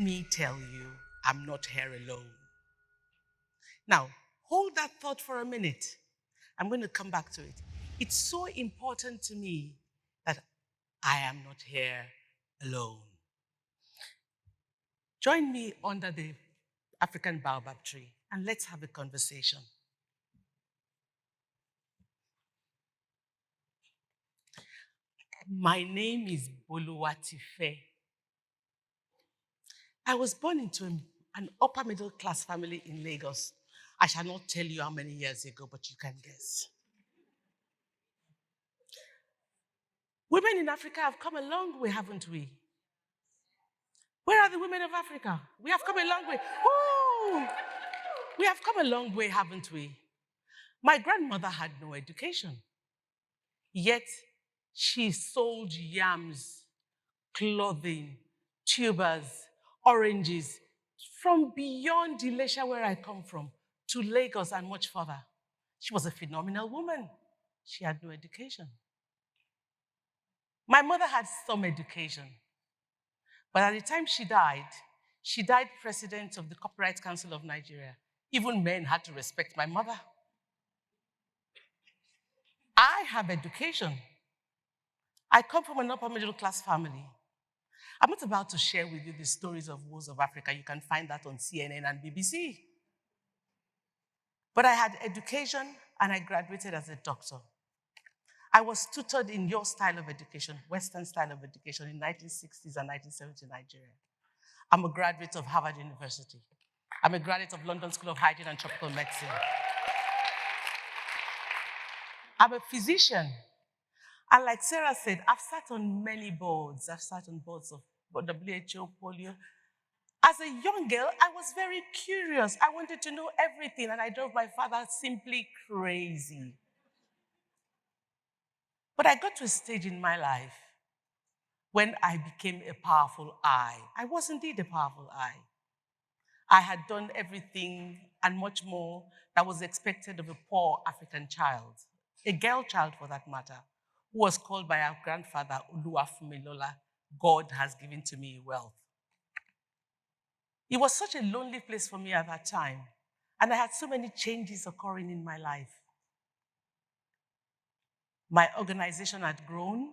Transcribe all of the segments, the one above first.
me tell you, I'm not here alone. Now, hold that thought for a minute. I'm going to come back to it. It's so important to me that I am not here alone. Join me under the African baobab tree and let's have a conversation. My name is Boluwatife. I was born into an upper middle class family in Lagos. I shall not tell you how many years ago, but you can guess. Women in Africa have come a long way, haven't we? Where are the women of Africa? We have come a long way. Woo! We have come a long way, haven't we? My grandmother had no education, yet she sold yams, clothing, tubers, oranges from beyond Elisha, where I come from, to Lagos and much further. She was a phenomenal woman. She had no education. My mother had some education, but at the time she died president of the Copyright Council of Nigeria. Even men had to respect my mother. I have education. I come from an upper middle class family. I'm not about to share with you the stories of woes of Africa. You can find that on CNN and BBC. But I had education and I graduated as a doctor. I was tutored in your style of education, Western style of education in 1960s and 1970s in Nigeria. I'm a graduate of Harvard University. I'm a graduate of London School of Hygiene and Tropical Medicine. I'm a physician. And like Sarah said, I've sat on many boards. I've sat on boards of WHO, polio. As a young girl, I was very curious. I wanted to know everything, and I drove my father simply crazy. But I got to a stage in my life when I became a powerful I. I was indeed a powerful I. I had done everything and much more that was expected of a poor African child, a girl child for that matter, who was called by our grandfather, Oluwafumilola, God has given to me wealth. It was such a lonely place for me at that time, and I had so many changes occurring in my life. My organization had grown.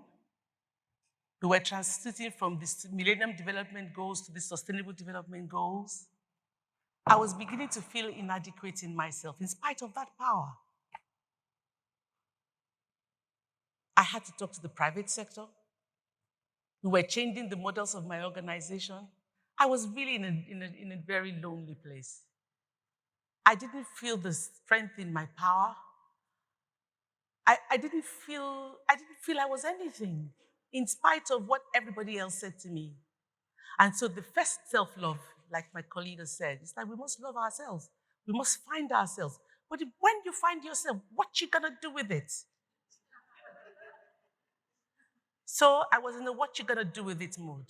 We were transiting from the Millennium Development Goals to the Sustainable Development Goals. I was beginning to feel inadequate in myself in spite of that power. I had to talk to the private sector. We were changing the models of my organization. I was really in a very lonely place. I didn't feel the strength in my power. I didn't feel I was anything, in spite of what everybody else said to me. And so the first self-love, like my colleague has said, is that we must love ourselves. We must find ourselves. But when you find yourself, what you gonna do with it? So I was in a what you gonna do with it mood.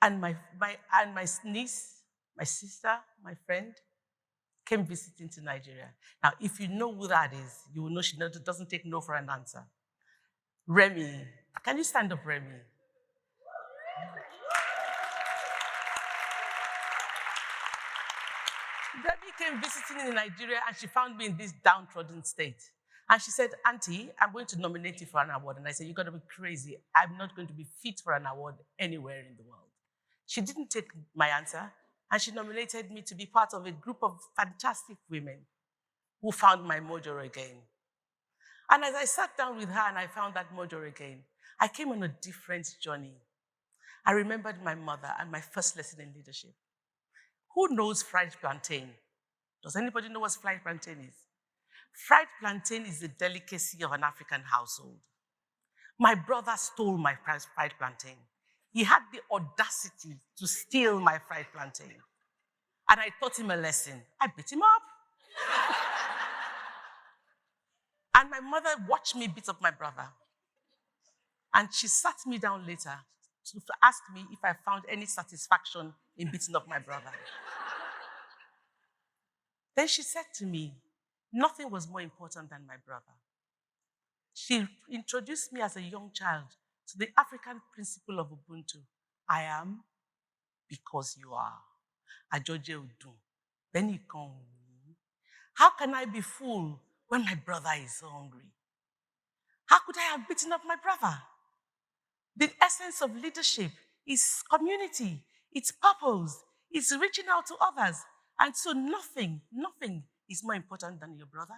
And my niece, my sister, my friend, came visiting to Nigeria. Now, if you know who that is, you will know she doesn't take no for an answer. Remy. Can you stand up, Remy? Remy came visiting in Nigeria and she found me in this downtrodden state. And she said, Auntie, I'm going to nominate you for an award. And I said, you're going to be crazy. I'm not going to be fit for an award anywhere in the world. She didn't take my answer, and she nominated me to be part of a group of fantastic women who found my mojo again. And as I sat down with her and I found that mojo again, I came on a different journey. I remembered my mother and my first lesson in leadership. Who knows fried plantain? Does anybody know what fried plantain is? Fried plantain is a delicacy of an African household. My brother stole my fried plantain. He had the audacity to steal my fried plantain. And I taught him a lesson. I beat him up. And my mother watched me beat up my brother. And she sat me down later to ask me if I found any satisfaction in beating up my brother. Then she said to me, nothing was more important than my brother. She introduced me as a young child So the African principle of Ubuntu, I am because you are. Ajoje Udun. Then you come. How can I be full when my brother is hungry? How could I have beaten up my brother? The essence of leadership is community, it's purpose, it's reaching out to others. And so nothing is more important than your brother.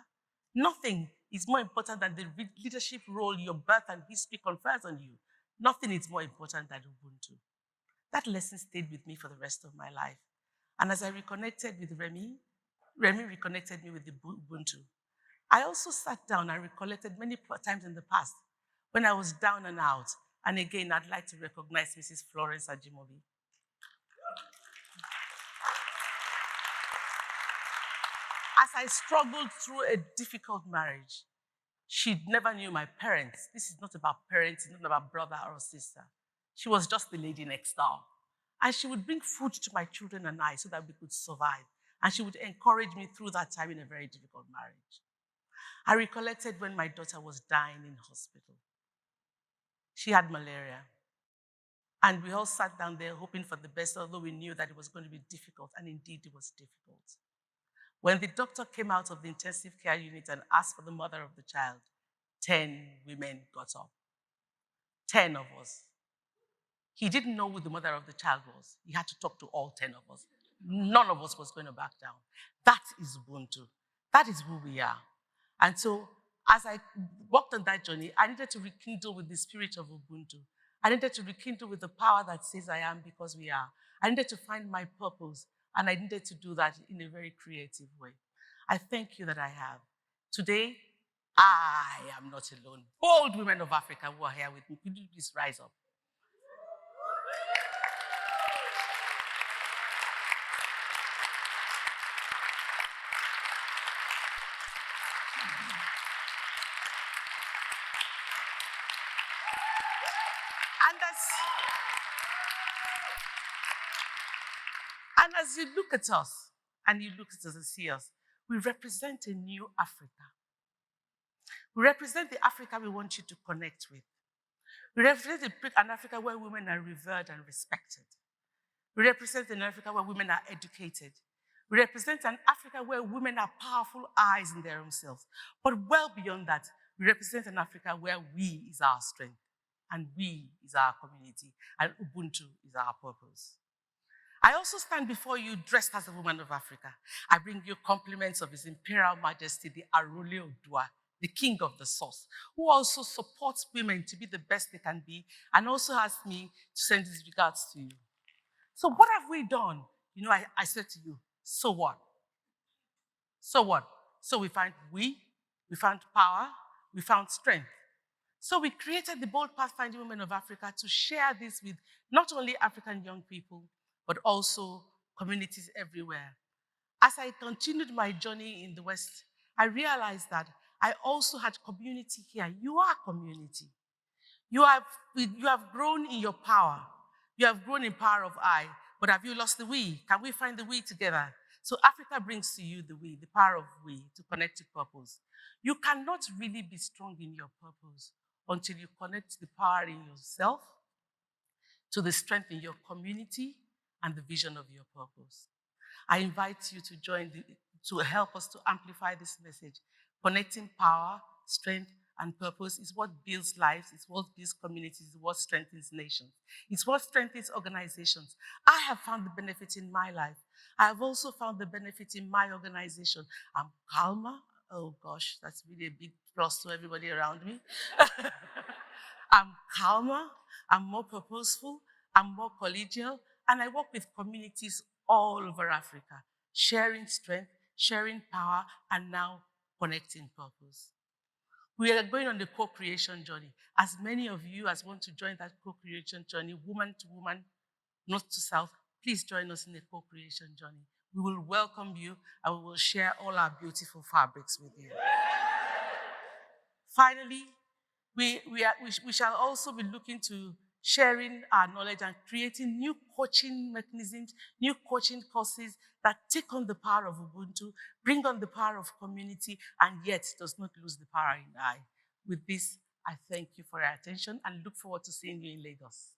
Nothing is more important than the leadership role your birth and history confers on you. Nothing is more important than Ubuntu. That lesson stayed with me for the rest of my life. And as I reconnected with Remy reconnected me with the Ubuntu. I also sat down and recollected many times in the past when I was down and out. And again, I'd like to recognize Mrs. Florence Ajimobi. As I struggled through a difficult marriage, she never knew my parents. This is not about parents, it's not about brother or sister. She was just the lady next door. And she would bring food to my children and I so that we could survive. And she would encourage me through that time in a very difficult marriage. I recollected when my daughter was dying in hospital. She had malaria. And we all sat down there hoping for the best, although we knew that it was going to be difficult, and indeed it was difficult. When the doctor came out of the intensive care unit and asked for the mother of the child, 10 women got up. 10 of us. He didn't know who the mother of the child was. He had to talk to all 10 of us. None of us was going to back down. That is Ubuntu. That is who we are. And so, as I walked on that journey, I needed to rekindle with the spirit of Ubuntu. I needed to rekindle with the power that says I am because we are. I needed to find my purpose, and I needed to do that in a very creative way. I thank you that I have. Today, I am not alone. Bold women of Africa who are here with me, could you please rise up? And as you look at us, and you look at us and see us, we represent a new Africa. We represent the Africa we want you to connect with. We represent an Africa where women are revered and respected. We represent an Africa where women are educated. We represent an Africa where women are powerful eyes in their own selves. But well beyond that, we represent an Africa where we is our strength, and we is our community, and Ubuntu is our purpose. I also stand before you dressed as a woman of Africa. I bring you compliments of His Imperial Majesty, the Arole Odua, the King of the Source, who also supports women to be the best they can be, and also asked me to send these regards to you. So what have we done? You know, I said to you, so what? So what? So we found power, we found strength. So we created the Bold Pathfinding Women of Africa to share this with not only African young people, but also communities everywhere. As I continued my journey in the West, I realized that I also had community here. You are community. You have grown in your power. You have grown in power of I, but have you lost the we? Can we find the we together? So Africa brings to you the we, the power of we, to connect to purpose. You cannot really be strong in your purpose until you connect the power in yourself to the strength in your community and the vision of your purpose. I invite you to to help us to amplify this message. Connecting power, strength, and purpose is what builds lives, it's what builds communities, it's what strengthens nations, it's what strengthens organizations. I have found the benefit in my life. I have also found the benefit in my organization. I'm calmer. Oh gosh, that's really a big plus to everybody around me. I'm calmer, I'm more purposeful, I'm more collegial, and I work with communities all over Africa, sharing strength, sharing power, and now connecting purpose. We are going on the co-creation journey. As many of you as want to join that co-creation journey, woman to woman, north to south, please join us in the co-creation journey. We will welcome you and we will share all our beautiful fabrics with you. Finally, we shall also be looking to sharing our knowledge and creating new coaching mechanisms, new coaching courses that take on the power of Ubuntu, bring on the power of community, and yet does not lose the power in I. With this, I thank you for your attention and look forward to seeing you in Lagos.